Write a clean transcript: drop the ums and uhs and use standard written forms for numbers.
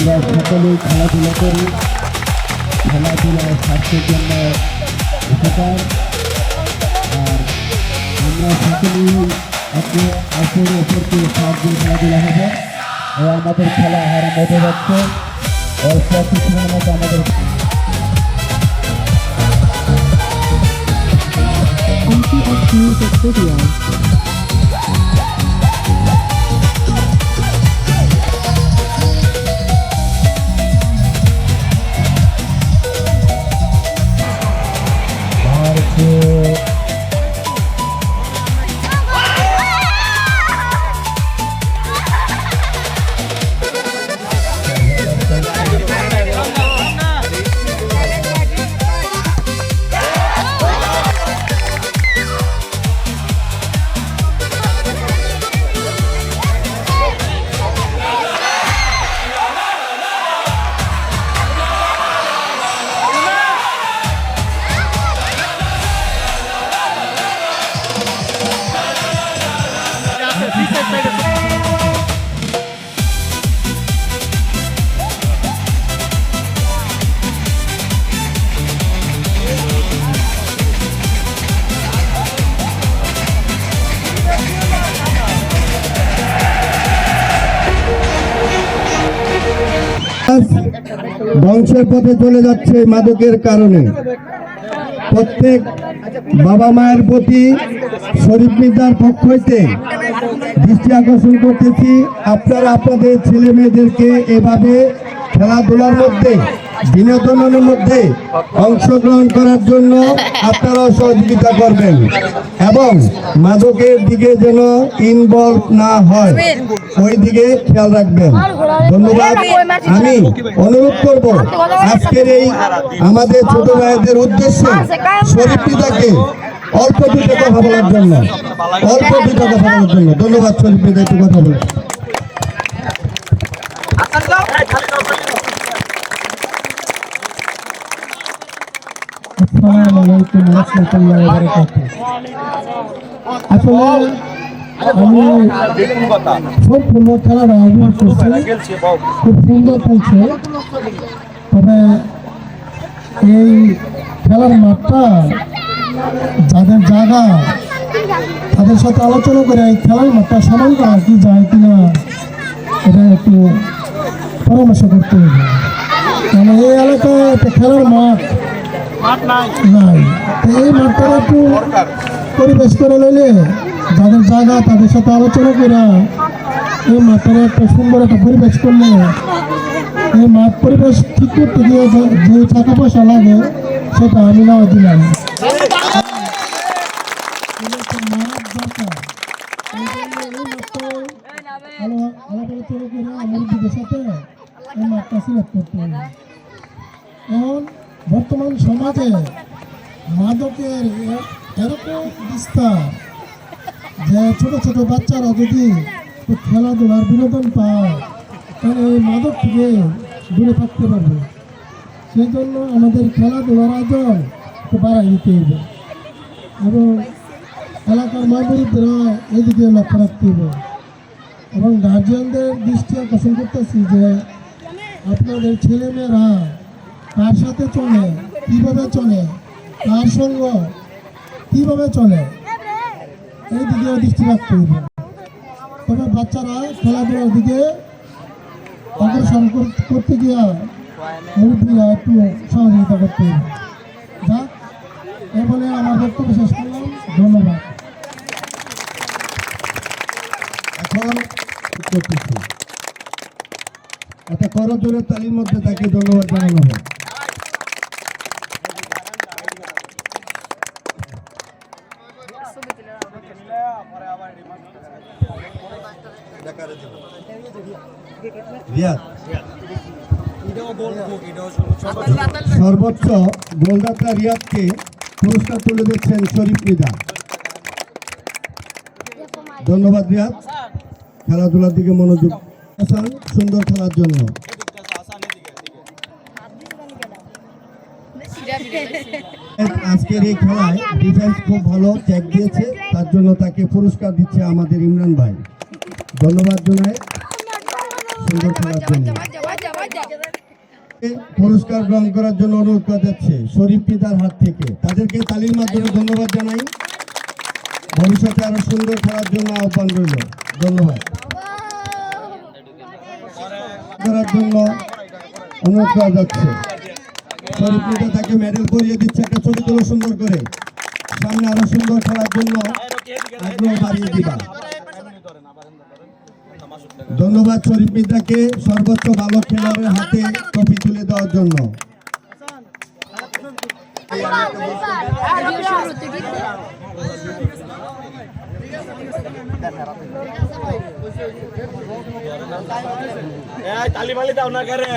আমরা সকলেই খেলাধুলা করি, খেলাধুলা স্বাস্থ্যের জন্য উপকার। আর আমরা সকলেই একে অপরকে সাহায্য খেলাধুলা হবে। আমাদের খেলা আরম্ভ হতে যাচ্ছে। অল্প কিছুক্ষণের মতো আমাদের Music video. ধ্বংসের পথে চলে যাচ্ছে মাদকের কারণে। প্রত্যেক বাবা মায়ের প্রতি শরীফ মির্জার পক্ষ হইতে দৃষ্টি আকর্ষণ করতেছি, আপনারা আপনাদের ছেলে মেয়েদেরকে এভাবে খেলাধুলার মধ্যে বিনোদনের মধ্যে অংশগ্রহণ করার জন্য আপনারাও সহযোগিতা করবেন এবং মাদকের দিকে যেন ইনভলভ না হয় ওই দিকে খেয়াল রাখবেন। ধন্যবাদ। আমি অনুরোধ করব আজকের এই আমাদের ছোট ভাইদের উদ্দেশ্যে শরীফ পিতাকে অল্প দুটো কথা বলার জন্য ধন্যবাদ। শরীফ পিতা একটু কথা বলেন। আসসালামু আলাইকুম ওয়া রাহমাতুল্লাহি ওয়া বারাকাতুহু। আসলে আমি সম্পূর্ণ খেলাটা উপভোগ করছি, খুব সুন্দর খেলছে। তবে এই খেলার মাঠটা যাদের জায়গা তাদের সাথে আলোচনা করে এই খেলার মাঠটা সমান করা কি যায় কিনা এটা একটু পরামর্শ করতে হবে। কারণ এই এলাকায় একটা খেলার মাঠ নাই, তো এই মাঠটা একটু পরিবেশ করে নিলে যাদের জায়গা তাদের সাথে আলোচনা করে এই মাঠের একটা সুন্দর একটা পরিবেশ করলে এই মাঠ পরিবেশ ঠিক করতে গিয়ে যে টাকা পয়সা লাগে সেটা আমি নাও দিলাম। এখন বর্তমান সমাজে মাদকের এরকম বিস্তার যে ছোট ছোট বাচ্চারা যদি খেলাধুলার বিনোদন পায় তাহলে এই মাদক থেকে দূরে থাকতে পারবে। সেই জন্য আমাদের খেলাধুলার আয়োজন একটু বাড়াই দিতে হবে এবং এলাকার মা-বোনেরা এদিকে লক্ষ্য রাখতে হবে এবং গার্জিয়ানদের দৃষ্টি আকর্ষণ করতেছি যে আপনাদের ছেলেমেয়েরা কার সাথে চলে, কীভাবে চলে, কার সঙ্গ কীভাবে চলে এই দিকে দৃষ্টি রাখতে হবে। তবে বাচ্চারা খেলাধুলার দিকে অগ্রসর করতে গিয়ে মুরব্বীরা একটু সহযোগিতা করতে হবে। যাক, এ বলে আমার বক্তব্য শেষ করলাম। ধন্যবাদ। এখন একটা করজোরে তালির মধ্যে তাকে ধন্যবাদ জানানো হয়। সর্বোচ্চ গোলদাতা রিয়াদকে পুরস্কার তুলে দিচ্ছেন শরীফ মির্জা। ধন্যবাদ রিয়াদ, খেলাধুলার দিকে মনোযোগ সুন্দর খেলার জন্য। আজকের এই খেলায় ডিফেন্স খুব ভালো চেক দিয়েছে, তার জন্য তাকে পুরস্কার দিচ্ছে আমাদের ইমরান ভাই। ধন্যবাদ জানাই সুন্দর খেলার জন্য। পুরস্কার গ্রহণ করার জন্য অনুরোধ করা যাচ্ছে শরীফ পিতার হাত থেকে। তাদেরকে তালির মাধ্যমে ধন্যবাদ জানাই। ভবিষ্যতে আরো সুন্দর খেলার জন্য আহ্বান রইল। ধন্যবাদ। করার জন্য অনুরোধ করা যাচ্ছে শরীফ পিতা তাকে মেডেল পরিয়ে দিচ্ছে। একটা ছবি তুলো সুন্দর করে, সামনে আরো সুন্দর খেলার জন্য আগ্রহ বাড়িয়ে দিবা। ধন্যবাদ শরীফ মিত্রাকে সর্বোচ্চ ভালো খেলোয়াড়ের হাতে ট্রফি তুলে দেওয়ার জন্য। তালি মালি দাও না করে